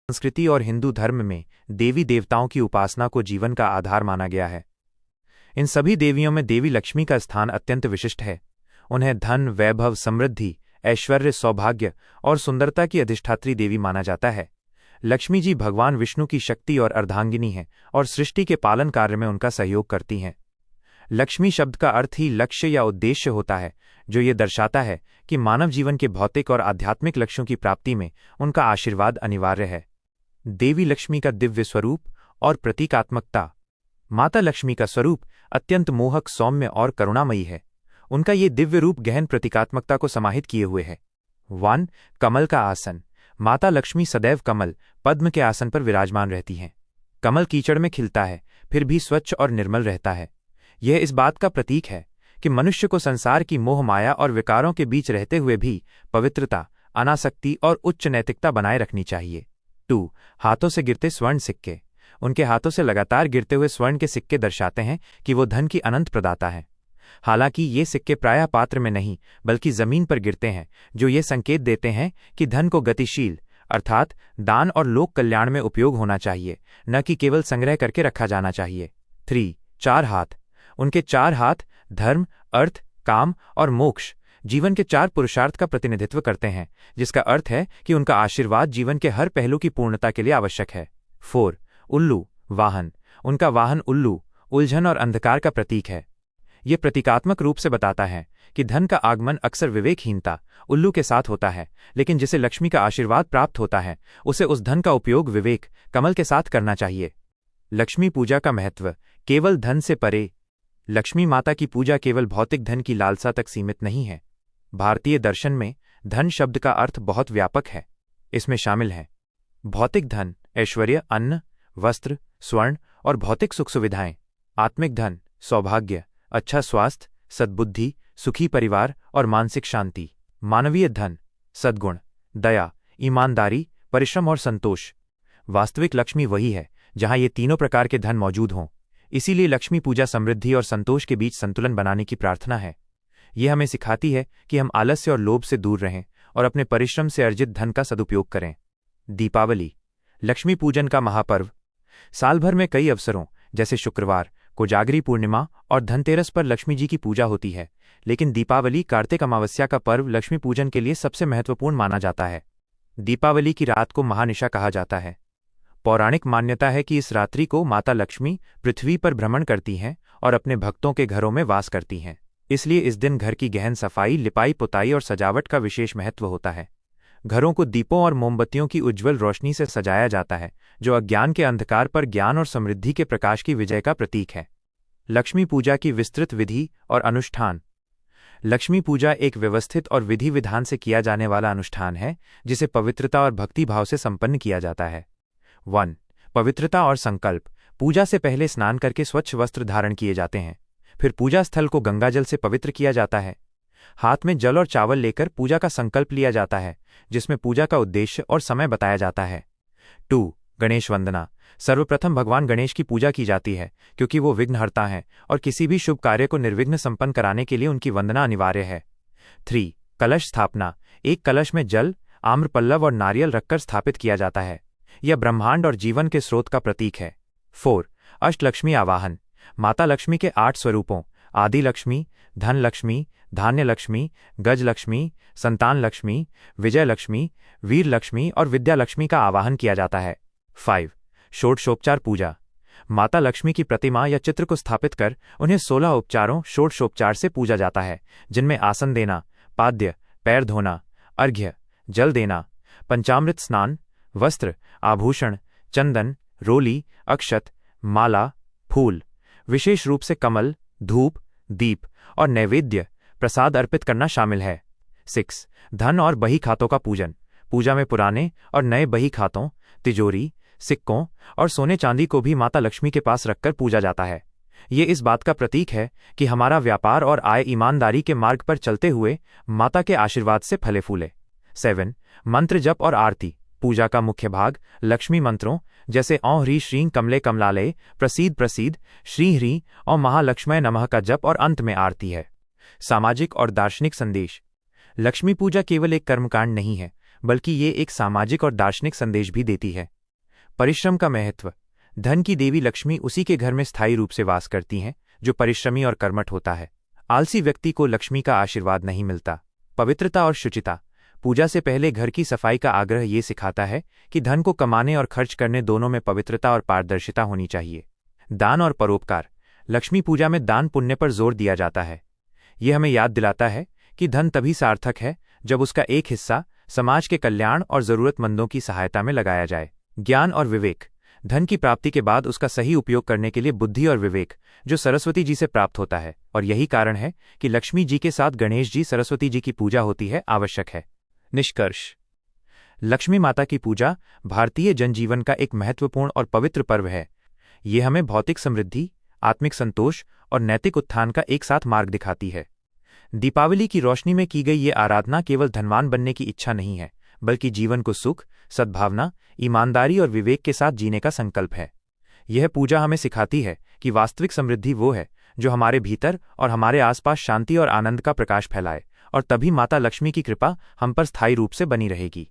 संस्कृति और हिंदू धर्म में देवी देवताओं की उपासना को जीवन का आधार माना गया है। इन सभी देवियों में देवी लक्ष्मी का स्थान अत्यंत विशिष्ट है। उन्हें धन, वैभव, समृद्धि, ऐश्वर्य, सौभाग्य और सुंदरता की अधिष्ठात्री देवी माना जाता है। लक्ष्मी जी भगवान विष्णु की शक्ति और अर्धांगिनी हैं और सृष्टि के पालन कार्य में उनका सहयोग करती हैं। लक्ष्मी शब्द का अर्थ ही लक्ष्य या उद्देश्य होता है, जो ये दर्शाता है कि मानव जीवन के भौतिक और आध्यात्मिक लक्ष्यों की प्राप्ति में उनका आशीर्वाद अनिवार्य है। देवी लक्ष्मी का दिव्य स्वरूप और प्रतीकात्मकता। माता लक्ष्मी का स्वरूप अत्यंत मोहक, सौम्य और करुणामयी है। उनका ये दिव्य रूप गहन प्रतीकात्मकता को समाहित किए हुए है। 1. कमल का आसन। माता लक्ष्मी सदैव कमल, पद्म के आसन पर विराजमान रहती हैं। कमल कीचड़ में खिलता है, फिर भी स्वच्छ और निर्मल रहता है। यह इस बात का प्रतीक है कि मनुष्य को संसार की मोह माया और विकारों के बीच रहते हुए भी पवित्रता, अनासक्ति और उच्च नैतिकता बनाए रखनी चाहिए। 2. हाथों से गिरते स्वर्ण सिक्के। उनके हाथों से लगातार गिरते हुए स्वर्ण के सिक्के दर्शाते हैं कि वो धन की अनंत प्रदाता है। हालांकि ये सिक्के प्रायः पात्र में नहीं बल्कि जमीन पर गिरते हैं, जो ये संकेत देते हैं कि धन को गतिशील अर्थात दान और लोक कल्याण में उपयोग होना चाहिए, न कि केवल संग्रह करके रखा जाना चाहिए। 3. 4 हाथ। उनके 4 हाथ धर्म, अर्थ, काम और मोक्ष, जीवन के 4 पुरुषार्थ का प्रतिनिधित्व करते हैं, जिसका अर्थ है कि उनका आशीर्वाद जीवन के हर पहलू की पूर्णता के लिए आवश्यक है। 4. उल्लू वाहन। उनका वाहन उल्लू उलझन और अंधकार का प्रतीक है। ये प्रतीकात्मक रूप से बताता है कि धन का आगमन अक्सर विवेकहीनता उल्लू के साथ होता है, लेकिन जिसे लक्ष्मी का आशीर्वाद प्राप्त होता है उसे उस धन का उपयोग विवेक, कमल के साथ करना चाहिए। लक्ष्मी पूजा का महत्व। केवल धन से परे। लक्ष्मी माता की पूजा केवल भौतिक धन की लालसा तक सीमित नहीं है। भारतीय दर्शन में धन शब्द का अर्थ बहुत व्यापक है। इसमें शामिल है भौतिक धन, ऐश्वर्य, अन्न, वस्त्र, स्वर्ण और भौतिक सुख सुविधाएं। आत्मिक धन, सौभाग्य, अच्छा स्वास्थ्य, सद्बुद्धि, सुखी परिवार और मानसिक शांति। मानवीय धन, सद्गुण, दया, ईमानदारी, परिश्रम और संतोष। वास्तविक लक्ष्मी वही है जहां ये तीनों प्रकार के धन मौजूद हों। इसीलिए लक्ष्मी पूजा समृद्धि और संतोष के बीच संतुलन बनाने की प्रार्थना है। यह हमें सिखाती है कि हम आलस्य और लोभ से दूर रहें और अपने परिश्रम से अर्जित धन का सदुपयोग करें। दीपावली, लक्ष्मी पूजन का महापर्व। साल भर में कई अवसरों जैसे शुक्रवार, कोजागरी पूर्णिमा और धनतेरस पर लक्ष्मी जी की पूजा होती है, लेकिन दीपावली, कार्तिक अमावस्या का पर्व लक्ष्मी पूजन के लिए सबसे महत्वपूर्ण माना जाता है। दीपावली की रात को महानिशा कहा जाता है। पौराणिक मान्यता है कि इस रात्रि को माता लक्ष्मी पृथ्वी पर भ्रमण करती हैं और अपने भक्तों के घरों में वास करती हैं। इसलिए इस दिन घर की गहन सफाई, लिपाई पुताई और सजावट का विशेष महत्व होता है। घरों को दीपों और मोमबत्तियों की उज्ज्वल रोशनी से सजाया जाता है, जो अज्ञान के अंधकार पर ज्ञान और समृद्धि के प्रकाश की विजय का प्रतीक है। लक्ष्मी पूजा की विस्तृत विधि और अनुष्ठान। लक्ष्मी पूजा एक व्यवस्थित और विधि विधान से किया जाने वाला अनुष्ठान है, जिसे पवित्रता और भक्ति भाव से संपन्न किया जाता है। 1. पवित्रता और संकल्प। पूजा से पहले स्नान करके स्वच्छ वस्त्र धारण किए जाते हैं। फिर पूजा स्थल को गंगाजल से पवित्र किया जाता है। हाथ में जल और चावल लेकर पूजा का संकल्प लिया जाता है, जिसमें पूजा का उद्देश्य और समय बताया जाता है। 2. गणेश वंदना। सर्वप्रथम भगवान गणेश की पूजा की जाती है, क्योंकि वो विघ्नहर्ता हैं और किसी भी शुभ कार्य को निर्विघ्न संपन्न कराने के लिए उनकी वंदना अनिवार्य है। 3. कलश स्थापना। एक कलश में जल, आम्र पल्लव और नारियल रखकर स्थापित किया जाता है। यह ब्रह्मांड और जीवन के स्रोत का प्रतीक है। 4. अष्टलक्ष्मी आवाहन। माता लक्ष्मी के 8 स्वरूपों आदि लक्ष्मी, धन लक्ष्मी, धान्य लक्ष्मी, गज लक्ष्मी, संतान लक्ष्मी, विजय लक्ष्मी, वीर लक्ष्मी और विद्या लक्ष्मी का आवाहन किया जाता है। 5. षोडशोपचार पूजा। माता लक्ष्मी की प्रतिमा या चित्र को स्थापित कर उन्हें 16 उपचारों षोडशोपचार से पूजा जाता है, जिनमें आसन देना, पाद्य, पैर धोना, अर्घ्य, जल देना, पंचामृत स्नान, वस्त्र, आभूषण, चंदन, रोली, अक्षत, माला, फूल, विशेष रूप से कमल, धूप, दीप और नैवेद्य प्रसाद अर्पित करना शामिल है। 6. धन और बही खातों का पूजन। पूजा में पुराने और नए बही खातों, तिजोरी, सिक्कों और सोने चांदी को भी माता लक्ष्मी के पास रखकर पूजा जाता है। ये इस बात का प्रतीक है कि हमारा व्यापार और आय ईमानदारी के मार्ग पर चलते हुए माता के आशीर्वाद से फले फूले। 7. मंत्र जप और आरती। पूजा का मुख्य भाग लक्ष्मी मंत्रों जैसे औं ह्रीं श्रीं कमले कमलालये प्रसीद प्रसीद, श्री ह्रीं और महालक्ष्मय नमः का जप और अंत में आरती है। सामाजिक और दार्शनिक संदेश। लक्ष्मी पूजा केवल एक कर्मकांड नहीं है, बल्कि ये एक सामाजिक और दार्शनिक संदेश भी देती है। परिश्रम का महत्व। धन की देवी लक्ष्मी उसी के घर में स्थायी रूप से वास करती हैं जो परिश्रमी और कर्मठ होता है। आलसी व्यक्ति को लक्ष्मी का आशीर्वाद नहीं मिलता। पवित्रता और शुचिता। पूजा से पहले घर की सफाई का आग्रह ये सिखाता है कि धन को कमाने और खर्च करने दोनों में पवित्रता और पारदर्शिता होनी चाहिए। दान और परोपकार। लक्ष्मी पूजा में दान पुण्य पर जोर दिया जाता है। यह हमें याद दिलाता है कि धन तभी सार्थक है जब उसका एक हिस्सा समाज के कल्याण और जरूरतमंदों की सहायता में लगाया जाए। ज्ञान और विवेक। धन की प्राप्ति के बाद उसका सही उपयोग करने के लिए बुद्धि और विवेक जो सरस्वती जी से प्राप्त होता है, और यही कारण है कि लक्ष्मी जी के साथ गणेश जी, सरस्वती जी की पूजा होती है, आवश्यक है। निष्कर्ष। लक्ष्मी माता की पूजा भारतीय जनजीवन का एक महत्वपूर्ण और पवित्र पर्व है। ये हमें भौतिक समृद्धि, आत्मिक संतोष और नैतिक उत्थान का एक साथ मार्ग दिखाती है। दीपावली की रोशनी में की गई ये आराधना केवल धनवान बनने की इच्छा नहीं है, बल्कि जीवन को सुख, सद्भावना, ईमानदारी और विवेक के साथ जीने का संकल्प है। यह पूजा हमें सिखाती है कि वास्तविक समृद्धि वो है जो हमारे भीतर और हमारे आसपास शांति और आनंद का प्रकाश फैलाए, और तभी माता लक्ष्मी की कृपा हम पर स्थायी रूप से बनी रहेगी।